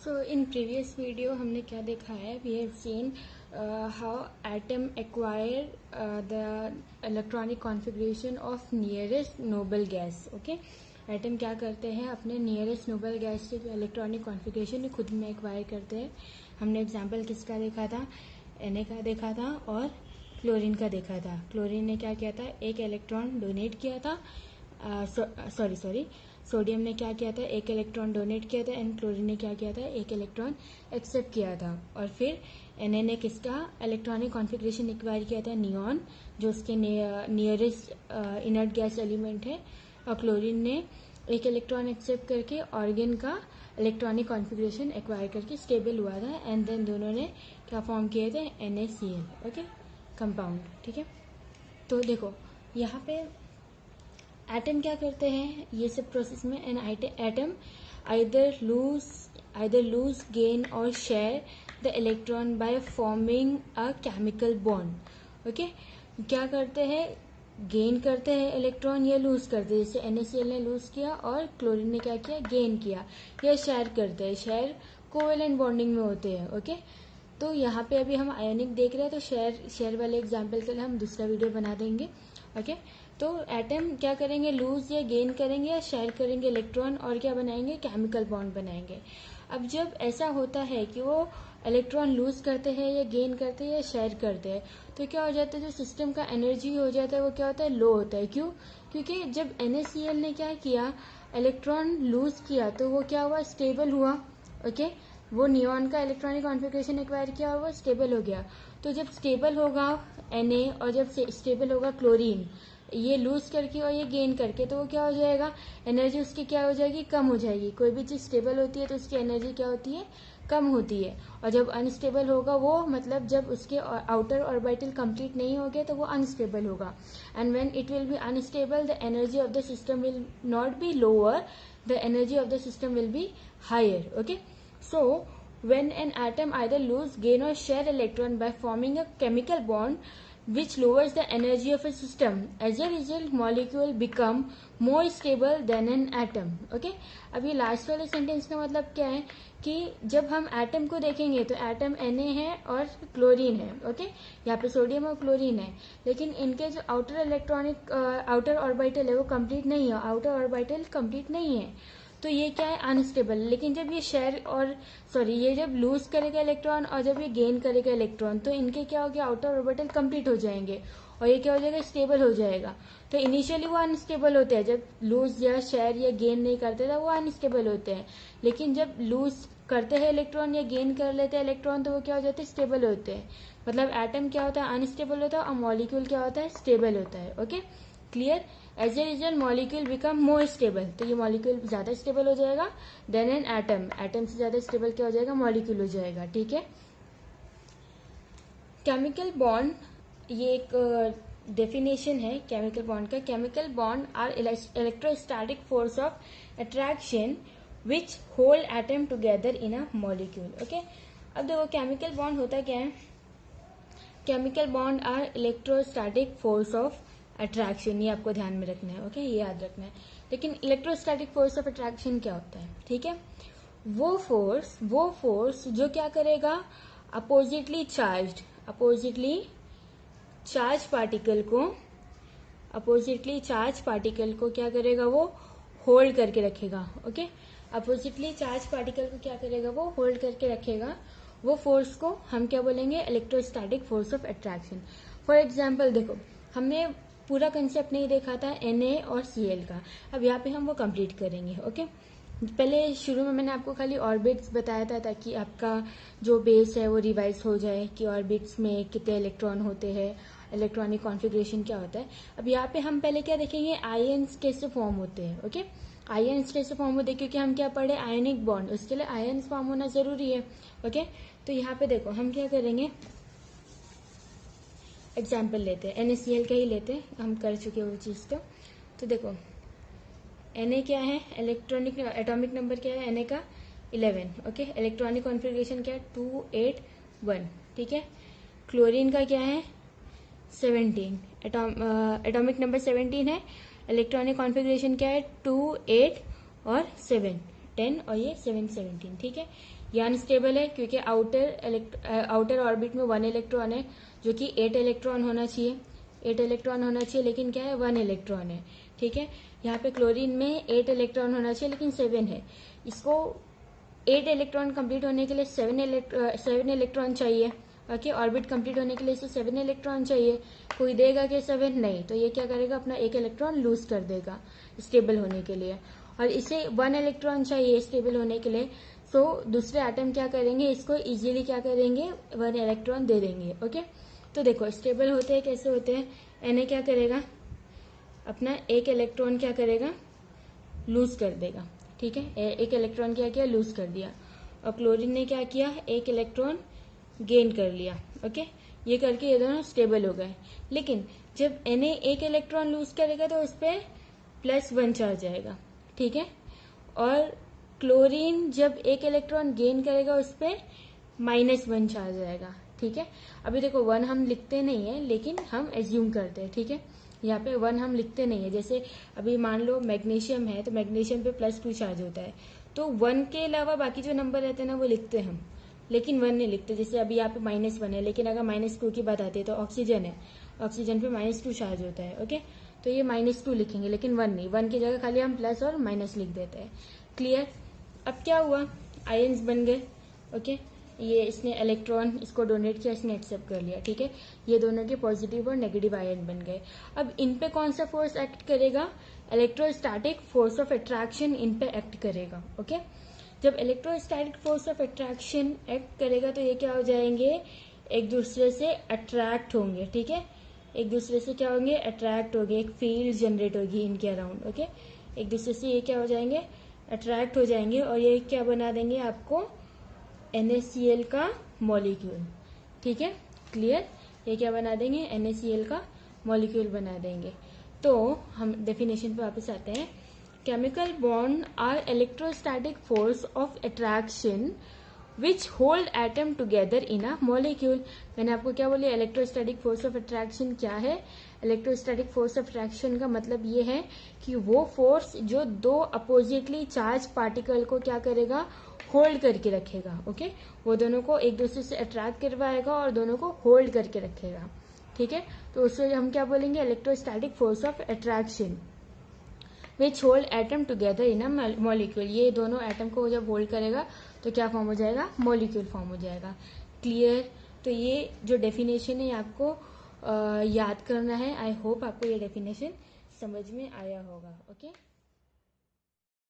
So in previous video हमने क्या देखा है, we have seen how atom acquire the electronic configuration of nearest noble gas. Okay, atom क्या करते हैं, अपने नियरेस्ट नोबल गैस से जो इलेक्ट्रॉनिक कॉन्फ़िगरेशन खुद में एक्वायर करते हैं. हमने एग्जांपल किसका देखा था, Na का देखा था और क्लोरीन का देखा था. क्लोरीन ने क्या किया था, एक इलेक्ट्रॉन डोनेट किया था. सोडियम ने क्या किया था, एक इलेक्ट्रॉन डोनेट किया था. एंड क्लोरीन ने क्या किया था, एक इलेक्ट्रॉन एक्सेप्ट किया था. और फिर Na ने किसका इलेक्ट्रॉनिक कॉन्फ़िगरेशन एक्वायर किया था, नियॉन, जो उसके नियरेस्ट इनर्ट गैस एलिमेंट है. और क्लोरीन ने एक इलेक्ट्रॉन एक्सेप्ट करके ऑर्गेन का इलेक्ट्रॉनिक कॉन्फ़िगरेशन एक्वायर करके स्टेबल हुआ था. एंड देन दोनों ने क्या फॉर्म किए थे, NaCl. Okay, compound. ठीक है, तो देखो यहाँ पे एटम क्या करते हैं ये सब प्रोसेस में. An atom either lose gain और share the electron by forming a chemical bond. Okay, क्या करते हैं, गेन करते हैं इलेक्ट्रॉन या लूज करते हैं. जैसे NaCl ने लूज किया और क्लोरीन ने क्या किया, गेन किया. या शेयर करते हैं, शेयर कोवेलेंट बॉन्डिंग में होते हैं. ओके, तो यहाँ पे अभी हम आयोनिक देख रहे हैं, तो शेयर वाले एग्जाम्पल के लिए हम दूसरा वीडियो बना देंगे. ओके, तो एटम क्या करेंगे, लूज या गेन करेंगे या शेयर करेंगे इलेक्ट्रॉन और क्या बनाएंगे, केमिकल बॉन्ड बनाएंगे. अब जब ऐसा होता है कि वो इलेक्ट्रॉन लूज करते हैं या गेन करते हैं या शेयर करते हैं, तो क्या हो जाता है, जो सिस्टम का एनर्जी हो जाता है वो क्या होता है, लो होता है. क्यों, क्योंकि जब NaCl ने क्या किया, इलेक्ट्रॉन लूज किया तो वो क्या हुआ, स्टेबल हुआ. ओके, वो नियॉन का इलेक्ट्रॉनिक कॉन्फ़िगरेशन एक्वायर किया और वो स्टेबल हो गया. तो जब स्टेबल होगा Na और जब स्टेबल होगा क्लोरीन, ये लूज करके और ये गेन करके, तो वो क्या हो जाएगा, एनर्जी उसकी क्या हो जाएगी, कम हो जाएगी. कोई भी चीज़ स्टेबल होती है तो उसकी एनर्जी क्या होती है, कम होती है. और जब अनस्टेबल होगा वो, मतलब जब उसके आउटर ऑर्बिटल कंप्लीट नहीं हो गए तो वो अनस्टेबल होगा. And when it will be unstable, the energy of the system will not be lower, the energy of the system will be higher. Okay, so when an atom either lose, gain or share electron by forming a chemical bond which lowers the energy of a system, as a result molecule become more stable than an atom. Okay, अब ये last वाले sentence का मतलब क्या है कि जब हम एटम को देखेंगे तो एटम Na है और क्लोरीन है. ओके, यहाँ पे सोडियम और क्लोरीन है, लेकिन इनके जो आउटर ऑर्बिटल है वो कंप्लीट नहीं है, आउटर ऑर्बिटल कंप्लीट नहीं है. तो ये क्या है, अनस्टेबल. लेकिन जब ये शेयर और ये जब लूज करेगा इलेक्ट्रॉन और जब ये गेन करेगा इलेक्ट्रॉन, तो इनके क्या हो गया, आउटर ऑर्बिटल कंप्लीट हो जाएंगे और ये क्या हो जाएगा, स्टेबल हो जाएगा. तो इनिशियली वो अनस्टेबल होते हैं, जब लूज या शेयर या गेन नहीं करते थे वो अनस्टेबल होते हैं. लेकिन जब लूज करते हैं इलेक्ट्रॉन या गेन कर लेते हैं इलेक्ट्रॉन, तो वो क्या हो जाते हैं, स्टेबल होते हैं. मतलब एटम क्या होता है, अनस्टेबल होता है, और मॉलिक्यूल क्या होता है, स्टेबल होता है. Okay, clear. As a result molecule become more stable, तो ये मॉलिक्यूल ज्यादा स्टेबल हो जाएगा देन एन एटम. एटम से ज्यादा स्टेबल क्या हो जाएगा, मॉलिक्यूल हो जाएगा. ठीक है, केमिकल बॉन्ड, ये एक डेफिनेशन है केमिकल बॉन्ड का. Chemical bond are electrostatic force of attraction which hold atom together in a molecule. Okay, अब देखो केमिकल बॉन्ड होता क्या है, chemical bond are electrostatic force of attraction, ये आपको ध्यान में रखना है. ओके, ये याद रखना है. लेकिन इलेक्ट्रोस्टैटिक फोर्स ऑफ अट्रैक्शन क्या होता है, ठीक है, वो फोर्स जो क्या करेगा, अपोजिटली चार्ज पार्टिकल को क्या करेगा, वो होल्ड करके रखेगा. ओके, अपोजिटली चार्ज पार्टिकल को क्या करेगा, वो होल्ड करके रखेगा. वो फोर्स को हम क्या बोलेंगे, electrostatic force of attraction. For example देखो, हमने पूरा कंसेप्ट नहीं देखा था Na और Cl का, अब यहाँ पे हम वो कंप्लीट करेंगे. ओके, पहले शुरू में मैंने आपको खाली ऑर्बिट्स बताया था ताकि आपका जो बेस है वो रिवाइज हो जाए कि ऑर्बिट्स में कितने इलेक्ट्रॉन होते हैं, इलेक्ट्रॉनिक कॉन्फ़िगरेशन क्या होता है. अब यहाँ पे हम पहले क्या देखेंगे, आयन्स कैसे फॉर्म होते हैं. ओके, आयन्स कैसे फॉर्म होते हैं, क्योंकि हम क्या पढ़े, आयनिक बॉन्ड, उसके लिए आयन्स फॉर्म होना जरूरी है. ओके, तो यहाँ पे देखो हम क्या करेंगे, एग्जाम्पल लेते हैं, NaCl का ही लेते हैं, हम कर चुके हैं वो चीज़. तो देखो Na क्या है, इलेक्ट्रॉनिक एटॉमिक नंबर क्या है Na का, 11. ओके, इलेक्ट्रॉनिक कॉन्फ़िगरेशन क्या है, 281. ठीक है, क्लोरीन का क्या है, 17. एटॉमिक नंबर 17 है, इलेक्ट्रॉनिक कॉन्फ़िगरेशन क्या है, 2 8 और 7. 10 और ये 7 17, ठीक है। ये अनस्टेबल है क्योंकि आउटर ऑर्बिट में 1 इलेक्ट्रॉन है, जो कि 8 इलेक्ट्रॉन होना चाहिए, 8 इलेक्ट्रॉन होना चाहिए, लेकिन क्या है 1 इलेक्ट्रॉन है, ठीक है। यहाँ पे क्लोरीन में 8 इलेक्ट्रॉन होना चाहिए लेकिन 7 है। इसको 8 इलेक्ट्रॉन कंप्लीट होने के लिए 7 इलेक्ट्रॉन चाहिए, ओके। ऑर्बिट कंप्लीट होने के लिए इसे 7 इलेक्ट्रॉन चाहिए। कोई देगा कि 7 नहीं, तो ये क्या करेगा, अपना 1 इलेक्ट्रॉन लूज कर देगा स्टेबल होने के लिए। और इसे 1 इलेक्ट्रॉन चाहिए स्टेबल होने के लिए, सो दूसरे एटम क्या करेंगे, इसको इजीली क्या करेंगे, 1 इलेक्ट्रॉन दे देंगे, ओके। तो देखो स्टेबल होते हैं कैसे होते हैं, Na क्या करेगा, अपना 1 इलेक्ट्रॉन क्या करेगा, लूज कर देगा, ठीक है। 1 इलेक्ट्रॉन क्या किया, लूज कर दिया। और क्लोरीन ने क्या किया, 1 इलेक्ट्रॉन गेन कर लिया, ओके। ये करके ये दोनों स्टेबल हो गए। लेकिन जब Na 1 इलेक्ट्रॉन लूज करेगा तो उस पर +1 चार्ज आएगा, ठीक है। और क्लोरीन जब 1 इलेक्ट्रॉन गेन करेगा उस पर -1 चार्ज आएगा, ठीक है। अभी देखो 1 हम लिखते नहीं है, लेकिन हम एज्यूम करते हैं, ठीक है। यहाँ पे 1 हम लिखते नहीं है। जैसे अभी मान लो मैग्नीशियम है, तो मैग्नीशियम पे +2 चार्ज होता है, तो 1 के अलावा बाकी जो नंबर रहते हैं ना वो लिखते हैं हम, लेकिन 1 नहीं लिखते। जैसे अभी यहाँ पे -1 है, लेकिन अगर -2 की बात आती है तो ऑक्सीजन है, ऑक्सीजन पे -2 चार्ज होता है, ओके। तो ये -2 लिखेंगे, लेकिन 1 नहीं, 1 की जगह खाली हम प्लस और माइनस लिख देते हैं, क्लियर। अब क्या हुआ, आयंस बन गए, ओके। ये इसने इलेक्ट्रॉन इसको डोनेट किया, इसने एक्सेप्ट कर लिया, ठीक है। ये दोनों के पॉजिटिव और नेगेटिव आयन बन गए। अब इन पे कौन सा फोर्स एक्ट करेगा, electrostatic force of attraction in पे एक्ट करेगा, ओके। जब electrostatic force of attraction act करेगा तो ये क्या हो जाएंगे, एक दूसरे से अट्रैक्ट होंगे, ठीक है। एक दूसरे से क्या होंगे, अट्रैक्ट होंगे, एक फील्ड जनरेट होगी इनके अराउंड, ओके। एक दूसरे से ये क्या हो जाएंगे, अट्रैक्ट हो जाएंगे, और ये क्या बना देंगे आपको, NaCl का मॉलिक्यूल, ठीक है, क्लियर। ये क्या बना देंगे, NaCl का मॉलिक्यूल बना देंगे। तो हम डेफिनेशन पे वापस आते हैं। Chemical bond are electrostatic force of attraction which hold atom together in a molecule. मैंने आपको क्या बोली, इलेक्ट्रोस्टैटिक फोर्स ऑफ अट्रैक्शन क्या है। इलेक्ट्रोस्टैटिक फोर्स ऑफ अट्रैक्शन का मतलब ये है कि वो फोर्स जो दो अपोजिटली चार्ज पार्टिकल को क्या करेगा, होल्ड करके रखेगा, ओके। वो दोनों को एक दूसरे से अट्रैक्ट करवाएगा और दोनों को होल्ड करके रखेगा, ठीक है। तो उससे हम क्या बोलेंगे, electrostatic force of attraction which hold atom together in a molecule. ये दोनों एटम को जब होल्ड करेगा तो क्या फॉर्म हो जाएगा, मॉलिक्यूल फॉर्म हो जाएगा, क्लियर। तो ये जो डेफिनेशन है आपको याद करना है। आई होप आपको ये डेफिनेशन समझ में आया होगा, ओके।